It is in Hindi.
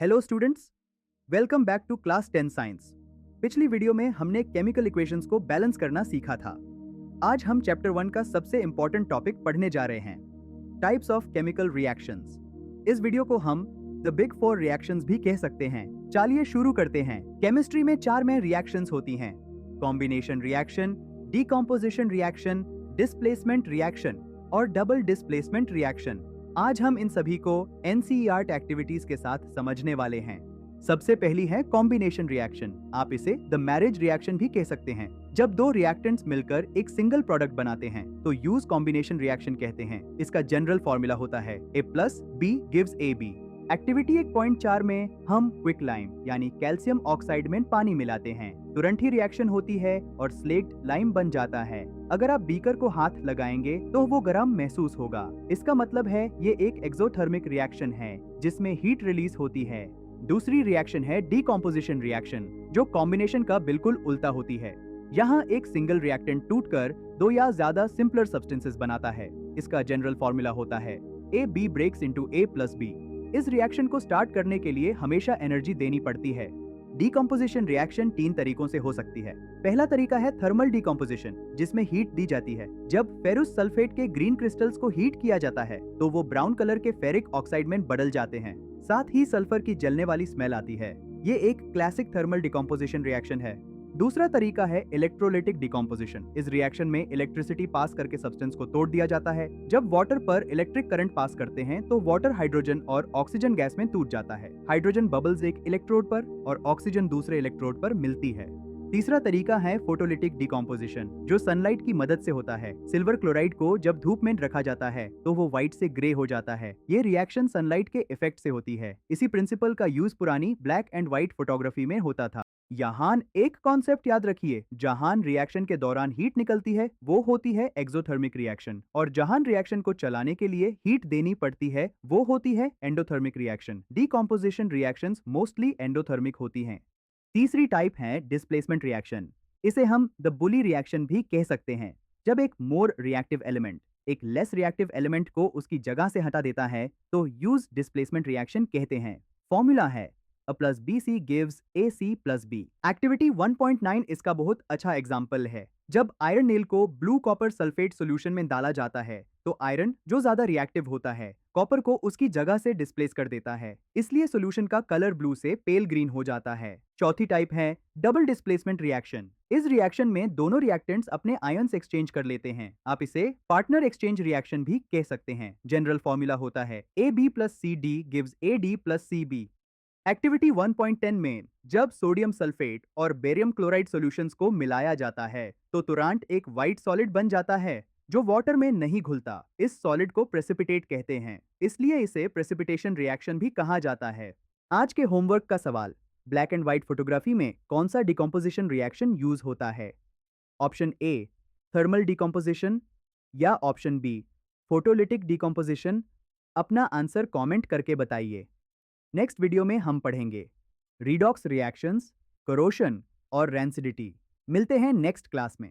Hello students, welcome back to class 10 science. पिछली वीडियो में हमने केमिकल इक्वेशंस को बैलेंस करना सीखा था। आज हम चैप्टर 1 का सबसे इंपॉर्टेंट टॉपिक पढ़ने जा रहे हैं, टाइप्स ऑफ केमिकल रिएक्शंस। इस वीडियो को हम द बिग फोर रिएक्शंस भी कह सकते हैं। चलिए शुरू करते हैं। केमिस्ट्री में 4 मेन रिएक्शंस होती हैं, combination reaction, decomposition reaction, displacement reaction और डबल डिस्प्लेसमेंट रिएक्शन। आज हम इन सभी को एनसीईआरटी एक्टिविटीज के साथ समझने वाले हैं। सबसे पहली है कॉम्बिनेशन रिएक्शन। आप इसे द मैरिज रिएक्शन भी कह सकते हैं। जब दो रिएक्टेंट्स मिलकर एक सिंगल प्रोडक्ट बनाते हैं तो यूज कॉम्बिनेशन रिएक्शन कहते हैं। इसका जनरल फॉर्मूला होता है A+B गिव्स AB। एक्टिविटी 1.4 में हम क्विक लाइम यानी कैल्शियम ऑक्साइड में पानी मिलाते हैं, तुरंत ही रिएक्शन होती है और स्लेक्ट लाइम बन जाता है। अगर आप बीकर को हाथ लगाएंगे तो वो गर्म महसूस होगा। इसका मतलब है ये एक एक्सोथर्मिक रिएक्शन है जिसमें हीट रिलीज होती है। दूसरी रिएक्शन है डीकॉम्पोजिशन रिएक्शन, जो कॉम्बिनेशन का बिल्कुल उल्टा होती है। यहाँ एक सिंगल रिएक्टेंट टूटकर दो या ज्यादा सिंपलर सब्सटेंसेस बनाता है। इसका जनरल फॉर्मूला होता है AB ब्रेक्स इनटू A+B। इस रिएक्शन को स्टार्ट करने के लिए हमेशा एनर्जी देनी पड़ती है। डीकॉम्पोजिशन रिएक्शन 3 तरीकों से हो सकती है। पहला तरीका है थर्मल डीकॉम्पोजिशन, जिसमें हीट दी जाती है। जब फेरस सल्फेट के ग्रीन क्रिस्टल्स को हीट किया जाता है तो वो ब्राउन कलर के फेरिक ऑक्साइड में बदल जाते हैं। साथ ही सल्फर की जलने वाली स्मेल आती है। ये एक क्लासिक थर्मल डीकॉम्पोजिशन रिएक्शन है। दूसरा तरीका है इलेक्ट्रोलाइटिक डीकॉम्पोजिशन। इस रिएक्शन में इलेक्ट्रिसिटी पास करके सब्सटेंस को तोड़ दिया जाता है। जब वाटर पर इलेक्ट्रिक करंट पास करते हैं तो वाटर हाइड्रोजन और ऑक्सीजन गैस में टूट जाता है। हाइड्रोजन बबल्स एक इलेक्ट्रोड पर और ऑक्सीजन दूसरे इलेक्ट्रोड पर मिलती है। तीसरा तरीका है फोटोलिटिक डीकॉम्पोजिशन, जो सनलाइट की मदद से होता है। सिल्वर क्लोराइड को जब धूप में रखा जाता है तो वो व्हाइट से ग्रे हो जाता है। ये रिएक्शन सनलाइट के इफेक्ट से होती है। इसी प्रिंसिपल का यूज पुरानी ब्लैक एंड व्हाइट फोटोग्राफी में होता था। यहाँ एक कॉन्सेप्ट याद रखिए, जहां रिएक्शन के दौरान हीट निकलती है वो होती है एक्सोथर्मिक रिएक्शन, और जहां रिएक्शन को चलाने के लिए हीट देनी पड़ती है वो होती है endothermic reaction. Decomposition reactions mostly endothermic होती हैं। तीसरी टाइप है डिस्प्लेसमेंट रिएक्शन। इसे हम द बुली रिएक्शन भी कह सकते हैं। जब एक मोर रिएक्टिव एलिमेंट एक लेस रिएक्टिव एलिमेंट को उसकी जगह से हटा देता है तो यूज डिस्प्लेसमेंट रिएक्शन कहते हैं। फॉर्मूला है A+BC gives AC+B। एक्टिविटी 1.9 इसका बहुत अच्छा एग्जाम्पल है। जब आयरन नेल को ब्लू कॉपर सल्फेट सॉल्यूशन में डाला जाता है तो आयरन, जो ज्यादा रिएक्टिव होता है, कॉपर को उसकी जगह से डिस्प्लेस कर देता है। इसलिए सॉल्यूशन का कलर ब्लू से पेल ग्रीन हो जाता है। चौथी टाइप है डबल डिस्प्लेसमेंट रिएक्शन। इस रिएक्शन में दोनों रिएक्टेंट्स अपने आयन्स एक्सचेंज कर लेते हैं। आप इसे पार्टनर एक्सचेंज रिएक्शन भी कह सकते हैं। जनरल फॉर्मूला होता है AB+CD gives AD+CB। एक्टिविटी 1.10 में जब सोडियम सल्फेट और बेरियम क्लोराइड सॉल्यूशंस को मिलाया जाता है तो तुरंत एक व्हाइट सॉलिड बन जाता है जो वाटर में नहीं घुलता। इस सॉलिड को प्रेसिपिटेट कहते हैं, इसलिए इसे प्रेसिपिटेशन रिएक्शन भी कहा जाता है। आज के होमवर्क का सवाल, ब्लैक एंड व्हाइट फोटोग्राफी में कौन सा डिकम्पोजिशन रिएक्शन यूज होता है? ऑप्शन ए थर्मल डिकम्पोजिशन या ऑप्शन बी फोटोलिटिक डिकम्पोजिशन। अपना आंसर कमेंट करके बताइए। नेक्स्ट वीडियो में हम पढ़ेंगे रिडॉक्स रिएक्शंस, करोशन और रैंसिडिटी। मिलते हैं नेक्स्ट क्लास में।